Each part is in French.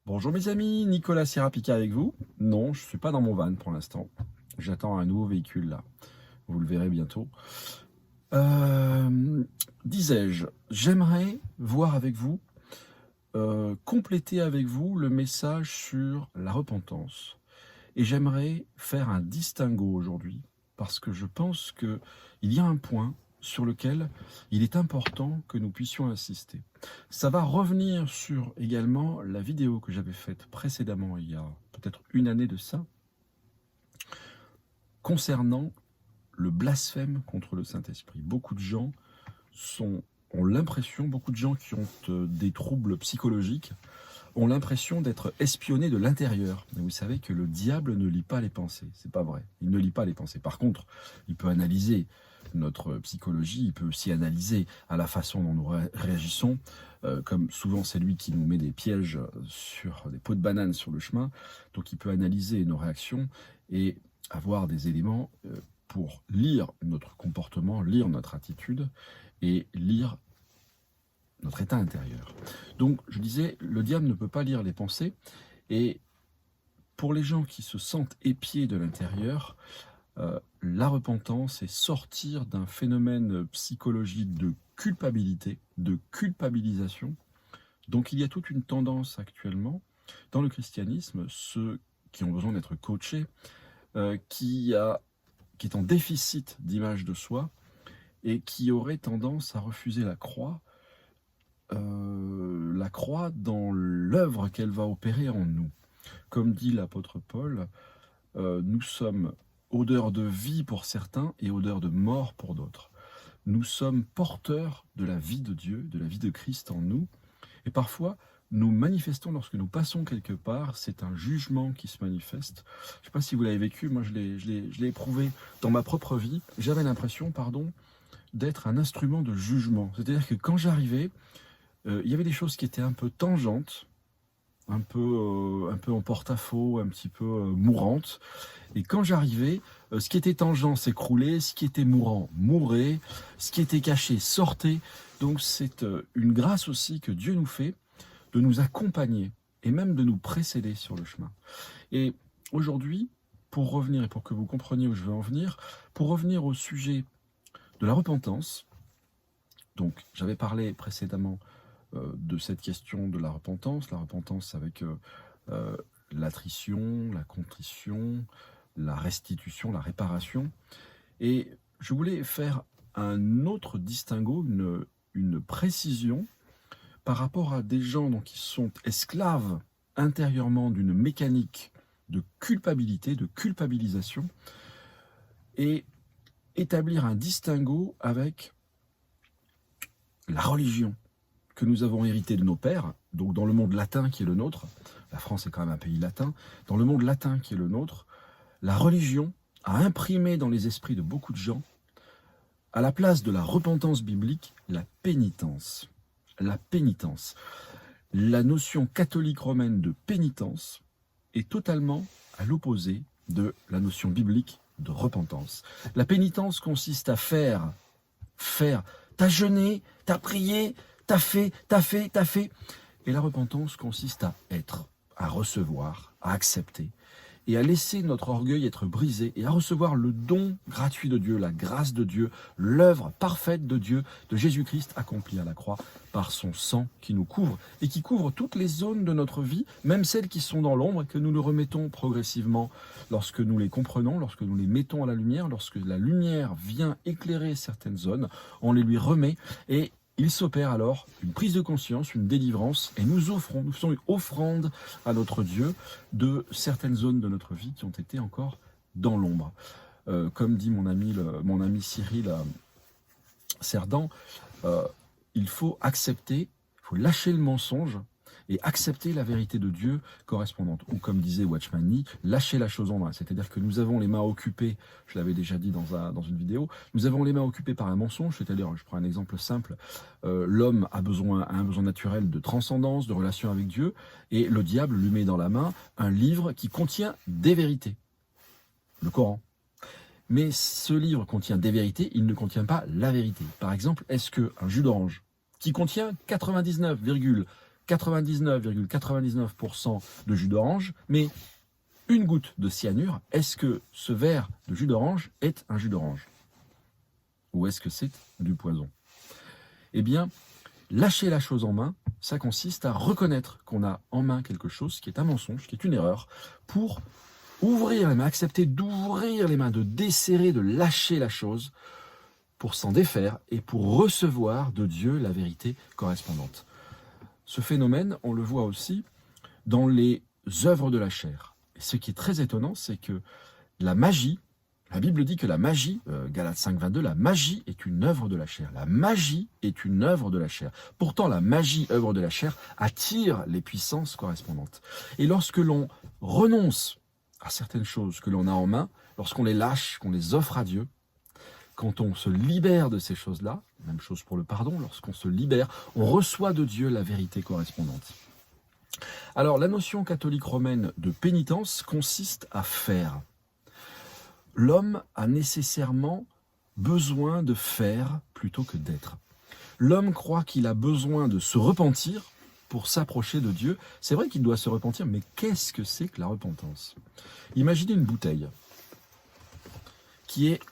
Bonjour mes amis, Nicolas Serapica avec vous. Non, je ne suis pas dans mon van pour l'instant. J'attends un nouveau véhicule là. Vous le verrez bientôt. Euh, Disais-je, j'aimerais voir avec vous, compléter avec vous le message sur la repentance. Et j'aimerais faire un distinguo aujourd'hui, parce que je pense qu'il y a un point sur lequel il est important que nous puissions insister. Ça va revenir sur également la vidéo que j'avais faite précédemment, il y a peut-être une année de ça, concernant le blasphème contre le Saint-Esprit. Beaucoup de gens ont l'impression, beaucoup de gens qui ont des troubles psychologiques, ont l'impression d'être espionnés de l'intérieur. Et vous savez que le diable ne lit pas les pensées, c'est pas vrai. Il ne lit pas les pensées. Par contre, il peut analyser notre psychologie, il peut aussi analyser à la façon dont nous réagissons, comme souvent c'est lui qui nous met des pièges sur des pots de banane sur le chemin, donc il peut analyser nos réactions et avoir des éléments pour lire notre comportement, lire notre attitude et lire notre état intérieur. Donc, je disais, le diable ne peut pas lire les pensées, et pour les gens qui se sentent épiés de l'intérieur, la repentance est sortir d'un phénomène psychologique de culpabilité, de culpabilisation. Donc, il y a toute une tendance actuellement dans le christianisme, ceux qui ont besoin d'être coachés, qui est en déficit d'image de soi et qui aurait tendance à refuser la croix dans l'œuvre qu'elle va opérer en nous. Comme dit l'apôtre Paul, nous sommes odeur de vie pour certains et odeur de mort pour d'autres. Nous sommes porteurs de la vie de Dieu, de la vie de Christ en nous, et parfois nous manifestons, lorsque nous passons quelque part, c'est un jugement qui se manifeste. Je ne sais pas si vous l'avez vécu, moi je l'ai éprouvé dans ma propre vie. J'avais l'impression, d'être un instrument de jugement. C'est-à-dire que quand j'arrivais, il y avait des choses qui étaient un peu tangentes, un peu en porte-à-faux, un petit peu mourantes. Et quand j'arrivais, ce qui était tangent s'écroulait, ce qui était mourant mourait, ce qui était caché sortait. Donc c'est une grâce aussi que Dieu nous fait de nous accompagner et même de nous précéder sur le chemin. Et aujourd'hui, pour revenir et pour que vous compreniez où je veux en venir, pour revenir au sujet de la repentance, donc j'avais parlé précédemment de cette question de la repentance avec l'attrition, la contrition, la restitution, la réparation. Et je voulais faire un autre distinguo, une précision par rapport à des gens donc, qui sont esclaves intérieurement d'une mécanique de culpabilité, de culpabilisation, et établir un distinguo avec la religion que nous avons hérité de nos pères, donc dans le monde latin qui est le nôtre, la France est quand même un pays latin, dans le monde latin qui est le nôtre, la religion a imprimé dans les esprits de beaucoup de gens, à la place de la repentance biblique, la pénitence. La pénitence. La notion catholique romaine de pénitence est totalement à l'opposé de la notion biblique de repentance. La pénitence consiste à faire. T'as jeûné, t'as prié, t'as fait. Et la repentance consiste à être, à recevoir, à accepter et à laisser notre orgueil être brisé et à recevoir le don gratuit de Dieu, la grâce de Dieu, l'œuvre parfaite de Dieu, de Jésus-Christ accomplie à la croix par son sang qui nous couvre et qui couvre toutes les zones de notre vie, même celles qui sont dans l'ombre et que nous le remettons progressivement lorsque nous les comprenons, lorsque nous les mettons à la lumière, lorsque la lumière vient éclairer certaines zones, on les lui remet et il s'opère alors une prise de conscience, une délivrance, et nous faisons une offrande à notre Dieu de certaines zones de notre vie qui ont été encore dans l'ombre. Comme dit mon ami Cyril Cerdan, il faut accepter, il faut lâcher le mensonge et accepter la vérité de Dieu correspondante. Ou comme disait Watchman Nee, lâcher la chose en main. C'est-à-dire que nous avons les mains occupées, je l'avais déjà dit dans une vidéo, nous avons les mains occupées par un mensonge, c'est-à-dire, je prends un exemple simple, l'homme a un besoin naturel de transcendance, de relation avec Dieu, et le diable lui met dans la main un livre qui contient des vérités, le Coran. Mais ce livre contient des vérités, il ne contient pas la vérité. Par exemple, est-ce qu'un jus d'orange qui contient 99,9 99,99% de jus d'orange, mais une goutte de cyanure, est-ce que ce verre de jus d'orange est un jus d'orange? Ou est-ce que c'est du poison? Eh bien, lâcher la chose en main, ça consiste à reconnaître qu'on a en main quelque chose qui est un mensonge, qui est une erreur, pour ouvrir les mains, accepter d'ouvrir les mains, de desserrer, de lâcher la chose, pour s'en défaire et pour recevoir de Dieu la vérité correspondante. Ce phénomène, on le voit aussi dans les œuvres de la chair. Et ce qui est très étonnant, c'est que la magie, la Bible dit que la magie, Galates 5, 22, la magie est une œuvre de la chair. La magie est une œuvre de la chair. Pourtant, la magie, œuvre de la chair, attire les puissances correspondantes. Et lorsque l'on renonce à certaines choses que l'on a en main, lorsqu'on les lâche, qu'on les offre à Dieu, quand on se libère de ces choses-là, même chose pour le pardon, lorsqu'on se libère, on reçoit de Dieu la vérité correspondante. Alors, la notion catholique romaine de pénitence consiste à faire. L'homme a nécessairement besoin de faire plutôt que d'être. L'homme croit qu'il a besoin de se repentir pour s'approcher de Dieu. C'est vrai qu'il doit se repentir, mais qu'est-ce que c'est que la repentance? Imaginez une bouteille qui est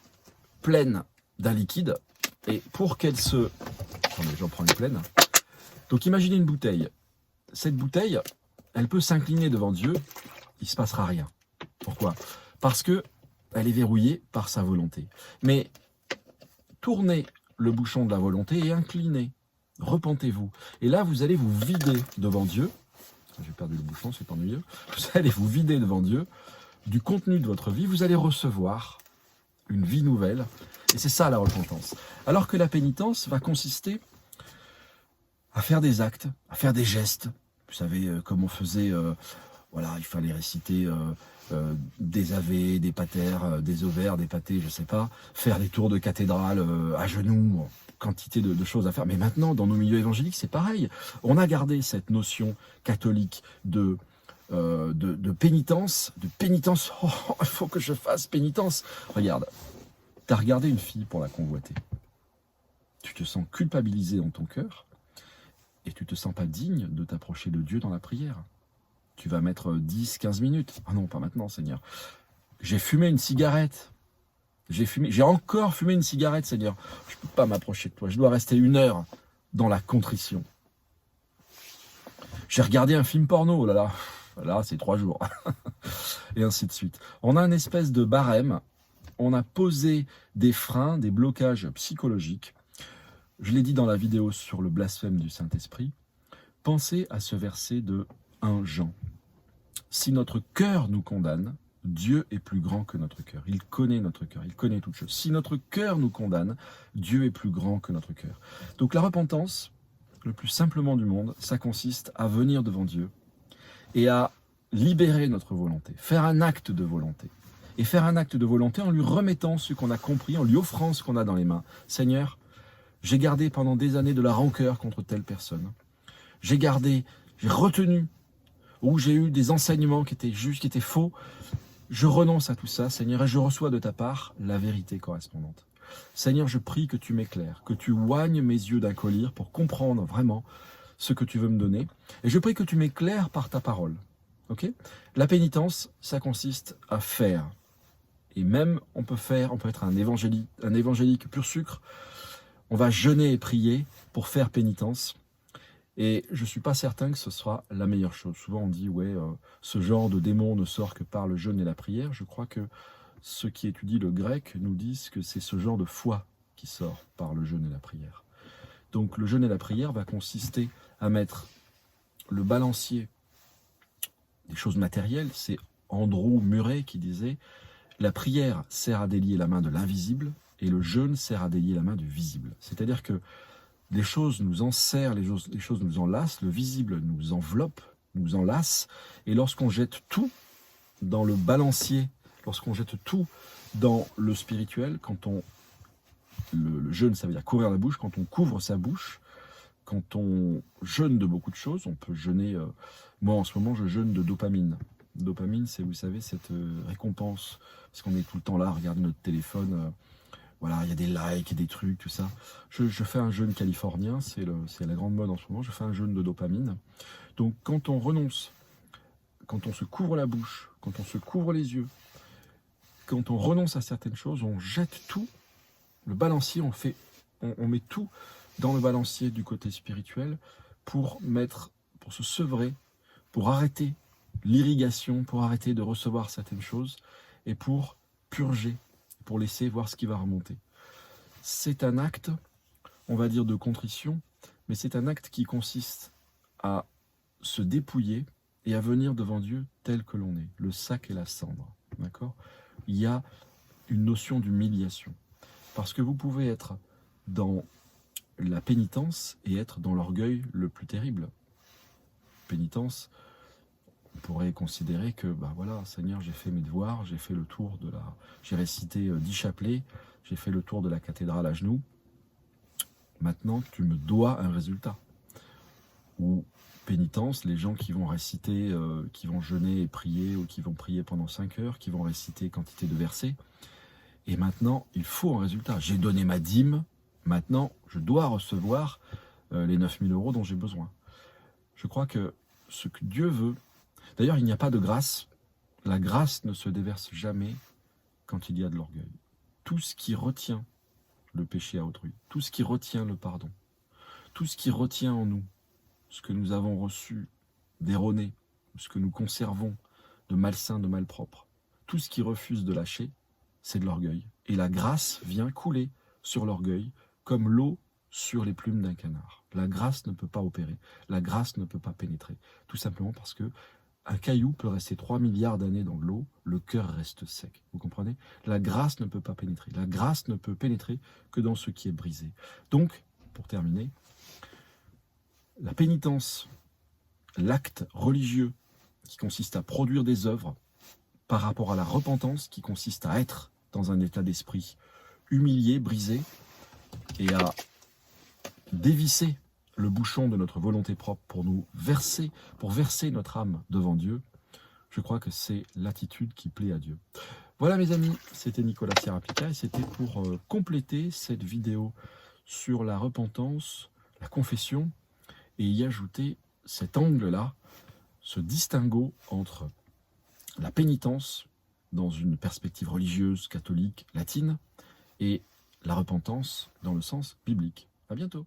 pleine d'un liquide, et pour qu'elle se... Attendez, j'en prends une pleine. Donc imaginez une bouteille. Cette bouteille, elle peut s'incliner devant Dieu, il ne se passera rien. Pourquoi? Parce que elle est verrouillée par sa volonté. Mais tournez le bouchon de la volonté et inclinez. Repentez-vous. Et là, vous allez vous vider devant Dieu. J'ai perdu le bouchon, c'est ennuyeux. Vous allez vous vider devant Dieu du contenu de votre vie. Vous allez recevoir une vie nouvelle. Et c'est ça la repentance. Alors que la pénitence va consister à faire des actes, à faire des gestes. Vous savez, comme on faisait, voilà, il fallait réciter des ave, des pater, des ovaires, des pâtés, je sais pas, faire des tours de cathédrale à genoux, quantité de choses à faire. Mais maintenant, dans nos milieux évangéliques, c'est pareil. On a gardé cette notion catholique de pénitence, Oh, il faut que je fasse pénitence. Regarde, tu as regardé une fille pour la convoiter. Tu te sens culpabilisé dans ton cœur et tu te sens pas digne de t'approcher de Dieu dans la prière. Tu vas mettre 10, 15 minutes. Ah non, pas maintenant, Seigneur. J'ai fumé une cigarette. J'ai encore fumé une cigarette, Seigneur. Je ne peux pas m'approcher de toi. Je dois rester 1 heure dans la contrition. J'ai regardé un film porno, oh là là. Là, c'est 3 jours. Et ainsi de suite. On a une espèce de barème. On a posé des freins, des blocages psychologiques. Je l'ai dit dans la vidéo sur le blasphème du Saint-Esprit. Pensez à ce verset de 1 Jean. Si notre cœur nous condamne, Dieu est plus grand que notre cœur. Il connaît notre cœur, il connaît toutes choses. Si notre cœur nous condamne, Dieu est plus grand que notre cœur. Donc la repentance, le plus simplement du monde, ça consiste à venir devant Dieu et à libérer notre volonté, faire un acte de volonté. Et faire un acte de volonté en lui remettant ce qu'on a compris, en lui offrant ce qu'on a dans les mains. Seigneur, j'ai gardé pendant des années de la rancœur contre telle personne. J'ai retenu, où j'ai eu des enseignements qui étaient justes, qui étaient faux. Je renonce à tout ça, Seigneur, et je reçois de ta part la vérité correspondante. Seigneur, je prie que tu m'éclaires, que tu oignes mes yeux d'un collyre pour comprendre vraiment ce que tu veux me donner. Et je prie que tu m'éclaires par ta parole. Okay? La pénitence, ça consiste à faire. Et même, on peut être un évangélique pur sucre. On va jeûner et prier pour faire pénitence. Et je ne suis pas certain que ce soit la meilleure chose. Souvent on dit, ouais, ce genre de démon ne sort que par le jeûne et la prière. Je crois que ceux qui étudient le grec nous disent que c'est ce genre de foi qui sort par le jeûne et la prière. Donc le jeûne et la prière va consister à mettre le balancier des choses matérielles. C'est Andrew Murray qui disait, la prière sert à délier la main de l'invisible et le jeûne sert à délier la main du visible. C'est-à-dire que les choses nous enserrent, les choses nous enlacent, le visible nous enveloppe, nous enlace, et lorsqu'on jette tout dans le balancier, lorsqu'on jette tout dans le spirituel, le jeûne, ça veut dire couvrir la bouche, quand on couvre sa bouche, quand on jeûne de beaucoup de choses, on peut jeûner, moi en ce moment je jeûne de dopamine. Dopamine, c'est, vous savez, cette récompense, parce qu'on est tout le temps là à regarder notre téléphone, voilà, il y a des likes et des trucs, tout ça. Je fais un jeûne californien, c'est la grande mode en ce moment, je fais un jeûne de dopamine. Donc quand on renonce, quand on se couvre la bouche, quand on se couvre les yeux, quand on renonce à certaines choses, on jette tout, le balancier, on met tout dans le balancier du côté spirituel pour se sevrer, pour arrêter l'irrigation, pour arrêter de recevoir certaines choses et pour purger, pour laisser voir ce qui va remonter. C'est un acte, on va dire, de contrition, mais c'est un acte qui consiste à se dépouiller et à venir devant Dieu tel que l'on est, le sac et la cendre. D'accord ? Il y a une notion d'humiliation. Parce que vous pouvez être dans la pénitence et être dans l'orgueil le plus terrible. Pénitence, on pourrait considérer que, voilà, Seigneur, j'ai fait mes devoirs, j'ai fait le tour j'ai récité 10 chapelets, j'ai fait le tour de la cathédrale à genoux. Maintenant, tu me dois un résultat. Ou pénitence, les gens qui vont réciter, qui vont jeûner et prier, ou qui vont prier pendant 5 heures, qui vont réciter quantité de versets. Et maintenant, il faut un résultat. J'ai donné ma dîme, maintenant, je dois recevoir les 9 000 € dont j'ai besoin. Je crois que ce que Dieu veut... D'ailleurs, il n'y a pas de grâce. La grâce ne se déverse jamais quand il y a de l'orgueil. Tout ce qui retient le péché à autrui, tout ce qui retient le pardon, tout ce qui retient en nous ce que nous avons reçu d'erroné, ce que nous conservons de malsain, de malpropre, tout ce qui refuse de lâcher, c'est de l'orgueil. Et la grâce vient couler sur l'orgueil comme l'eau sur les plumes d'un canard. La grâce ne peut pas opérer, la grâce ne peut pas pénétrer. Tout simplement parce que un caillou peut rester 3 milliards d'années dans l'eau, le cœur reste sec. Vous comprenez ? La grâce ne peut pas pénétrer. La grâce ne peut pénétrer que dans ce qui est brisé. Donc, pour terminer, la pénitence, l'acte religieux qui consiste à produire des œuvres par rapport à la repentance qui consiste à être dans un état d'esprit humilié, brisé et à dévisser le bouchon de notre volonté propre pour verser notre âme devant Dieu, je crois que c'est l'attitude qui plaît à Dieu. Voilà mes amis, c'était Nicolas Sierra-Picca et c'était pour compléter cette vidéo sur la repentance, la confession et y ajouter cet angle-là, ce distinguo entre la pénitence dans une perspective religieuse, catholique, latine et la repentance dans le sens biblique. À bientôt.